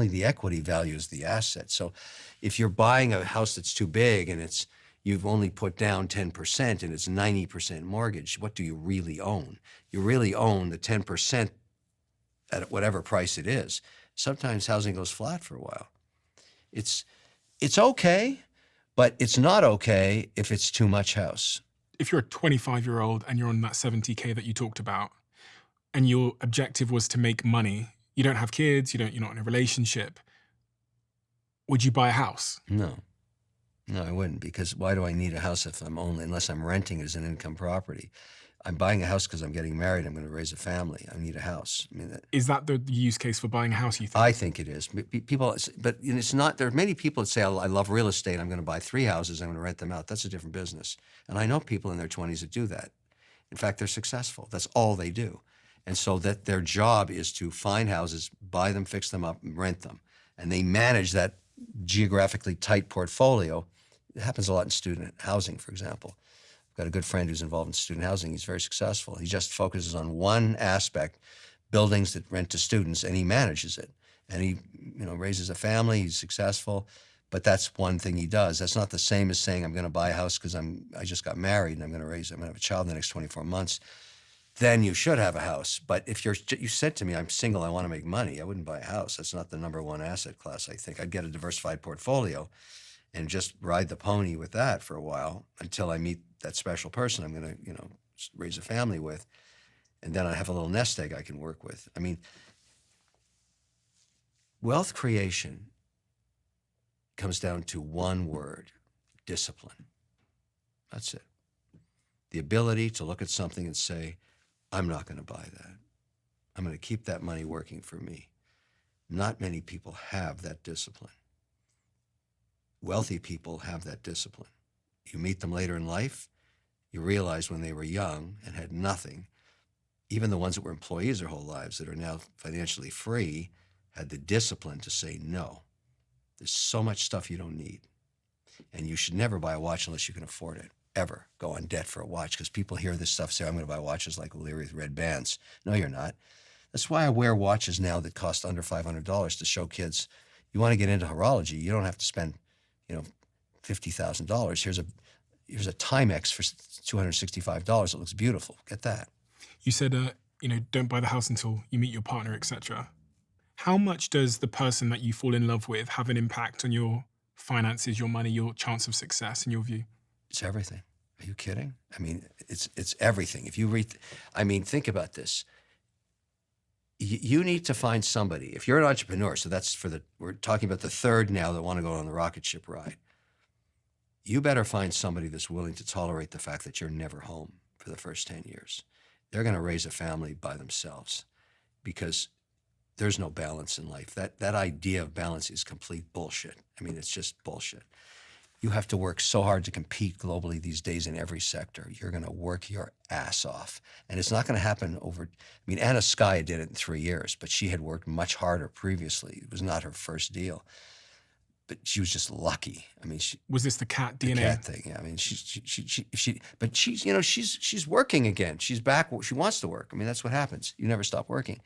only the equity values the asset. So if you're buying a house that's too big and you've only put down 10% and it's 90% mortgage, what do you really own? You really own the 10% at whatever price it is. Sometimes housing goes flat for a while. It's okay, but it's not okay if it's too much house. If you're a 25-year-old and you're on that 70K that you talked about, and your objective was to make money, you don't have kids, you're not in a relationship, would you buy a house? No, I wouldn't, because why do I need a house unless I'm renting it as an income property? I'm buying a house because I'm getting married. I'm going to raise a family. I need a house. I mean, is that the use case for buying a house, you think? I think it is. People, but it's not. There are many people that say, I love real estate. I'm going to buy 3 houses. I'm going to rent them out. That's a different business. And I know people in their 20s that do that. In fact, they're successful. That's all they do. And so that their job is to find houses, buy them, fix them up, and rent them. And they manage that geographically tight portfolio. It happens a lot in student housing, for example. Got a good friend who's involved in student housing. He's very successful. He just focuses on one aspect, buildings that rent to students, and he manages it. And he, raises a family. He's successful, but that's one thing he does. That's not the same as saying I'm going to buy a house because I just got married and I'm going to have a child in the next 24 months. Then you should have a house. But if you said to me, I'm single, I want to make money, I wouldn't buy a house. That's not the number one asset class. I think I'd get a diversified portfolio and just ride the pony with that for a while until I meet that special person I'm going to, raise a family with. And then I have a little nest egg I can work with. I mean, wealth creation comes down to one word: discipline. That's it. The ability to look at something and say, I'm not going to buy that. I'm going to keep that money working for me. Not many people have that discipline. Wealthy people have that discipline. You meet them later in life, you realize when they were young and had nothing, even the ones that were employees their whole lives that are now financially free, had the discipline to say no. There's so much stuff you don't need. And you should never buy a watch unless you can afford it. Ever go on debt for a watch, because people hear this stuff, say, I'm going to buy watches like O'Leary with red bands. No, you're not. That's why I wear watches now that cost under $500 to show kids, you want to get into horology, you don't have to spend, $50,000. Here's a Timex for $265. It looks beautiful. Get that. You said, don't buy the house until you meet your partner, etc. How much does the person that you fall in love with have an impact on your finances, your money, your chance of success, in your view? It's everything. Are you kidding? I mean, it's everything. If you think about this. You need to find somebody. If you're an entrepreneur, so we're talking about the third now that want to go on the rocket ship ride. You better find somebody that's willing to tolerate the fact that you're never home for the first 10 years. They're going to raise a family by themselves because there's no balance in life. That idea of balance is complete bullshit. I mean, it's just bullshit. You have to work so hard to compete globally these days in every sector. You're going to work your ass off. And it's not going to happen Anna Skye did it in 3 years, but she had worked much harder previously. It was not her first deal. But she was just lucky. Was this the cat DNA? The cat thing. Yeah. But she's working again. She's back. She wants to work. That's what happens. You never stop working.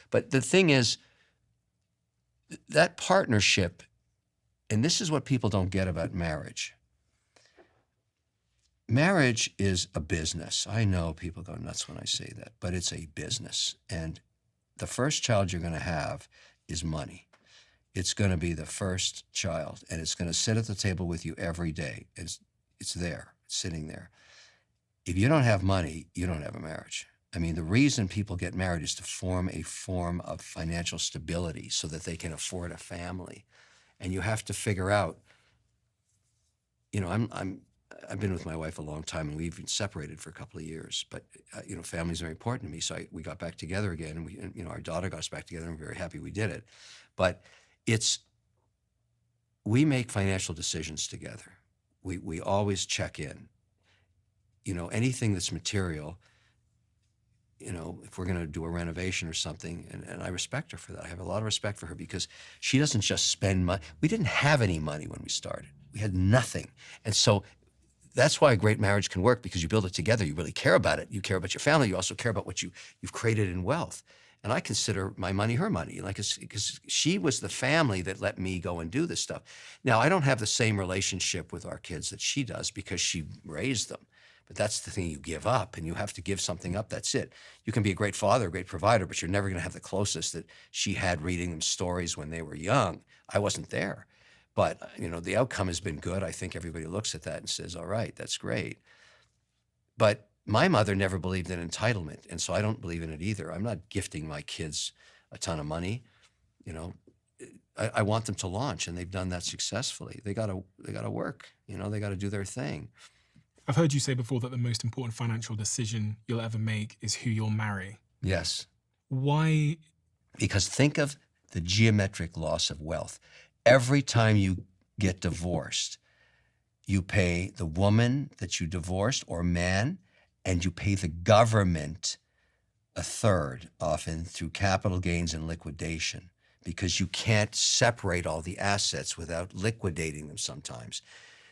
But the thing is, that partnership, and this is what people don't get about marriage. Marriage is a business. I know people go nuts when I say that, but it's a business. And the first child you're going to have is money. It's going to be the first child, and it's going to sit at the table with you every day. It's there, it's sitting there. If you don't have money, you don't have a marriage. The reason people get married is to form a form of financial stability so that they can afford a family. And you have to figure out, I've been with my wife a long time, and we've been separated for a couple of years. But family's very important to me. So we got back together again, and our daughter got us back together, and we're very happy we did it. But we make financial decisions together. We always check in. Anything that's material. If we're going to do a renovation or something, and I respect her for that. I have a lot of respect for her because she doesn't just spend money. We didn't have any money when we started. We had nothing. And so that's why a great marriage can work, because you build it together. You really care about it. You care about your family. You also care about what you've created in wealth. And I consider my money her money, like, because she was the family that let me go and do this stuff. Now, I don't have the same relationship with our kids that she does because she raised them. But that's the thing you give up, and you have to give something up. That's it. You can be a great father, a great provider, but you're never going to have the closest that she had reading them stories when they were young. I wasn't there. But, the outcome has been good. I think everybody looks at that and says, all right, that's great. But my mother never believed in entitlement, and so I don't believe in it either. I'm not gifting my kids a ton of money. I want them to launch, and they've done that successfully. They gotta work. They gotta do their thing. I've heard you say before that the most important financial decision you'll ever make is who you'll marry. Yes, Why? because think of the geometric loss of wealth. Every time you get divorced, you pay the woman that you divorced or man, and you pay the government a third, often through capital gains and liquidation, because you can't separate all the assets without liquidating them sometimes.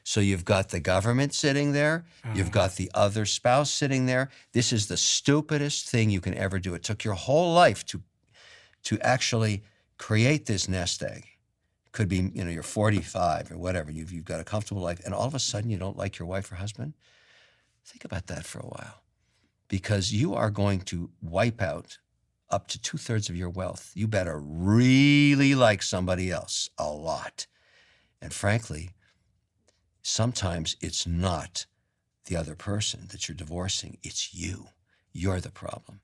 So you've got the government sitting there, you've got the other spouse sitting there. This is the stupidest thing you can ever do. It took your whole life to actually create this nest egg. Could be, you're 45 or whatever, you've got a comfortable life, and all of a sudden you don't like your wife or husband? Think about that for a while, because you are going to wipe out up to 2/3 of your wealth. You better really like somebody else a lot. And frankly, sometimes it's not the other person that you're divorcing, it's you. You're the problem.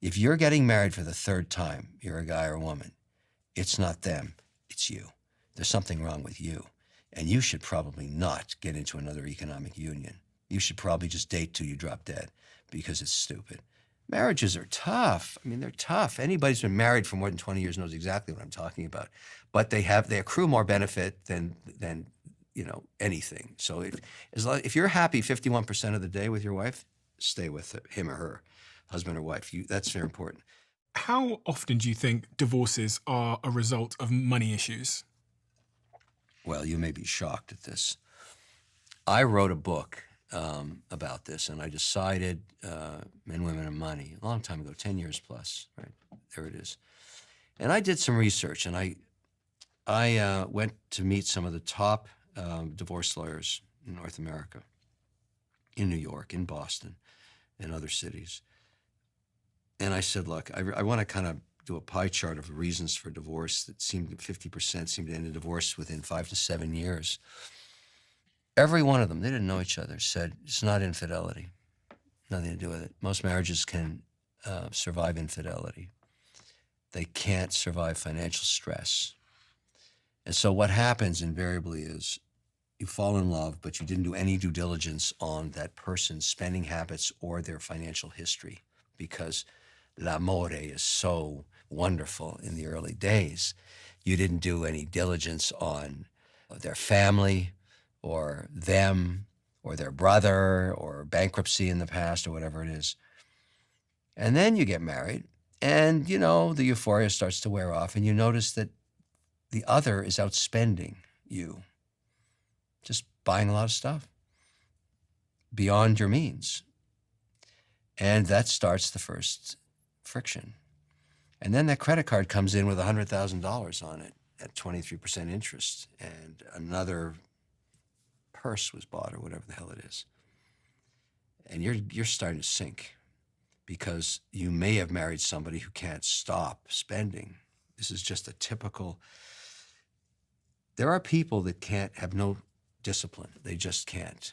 If you're getting married for the third time, you're a guy or a woman, it's not them, it's you. There's something wrong with you. And you should probably not get into another economic union. You should probably just date till you drop dead, because it's stupid. Marriages are tough. I mean, they're tough. Anybody who's been married for more than 20 years knows exactly what I'm talking about. But they accrue more benefit than anything. So if you're happy 51% of the day with your wife, stay with him or her, husband or wife. That's very important. How often do you think divorces are a result of money issues? Well, you may be shocked at this. I wrote a book about this, and I decided Men, Women, and Money a long time ago, 10 years plus, right? There it is. And I did some research, and I went to meet some of the top divorce lawyers in North America, in New York, in Boston, and other cities. And I said, look, I want to kind of do a pie chart of the reasons for divorce that 50% seemed to end in divorce within 5 to 7 years. Every one of them, they didn't know each other, said it's not infidelity, nothing to do with it. Most marriages can survive infidelity. They can't survive financial stress. And so what happens invariably is you fall in love, but you didn't do any due diligence on that person's spending habits or their financial history, because l'amore is so wonderful in the early days. You didn't do any diligence on their family or them or their brother or bankruptcy in the past or whatever it is. And then you get married, and the euphoria starts to wear off, and you notice that the other is outspending you, just buying a lot of stuff beyond your means. And that starts the first friction. And then that credit card comes in with $100,000 on it at 23% interest, and another purse was bought or whatever the hell it is. And you're starting to sink, because you may have married somebody who can't stop spending. This is just a typical. There are people that have no discipline. They just can't.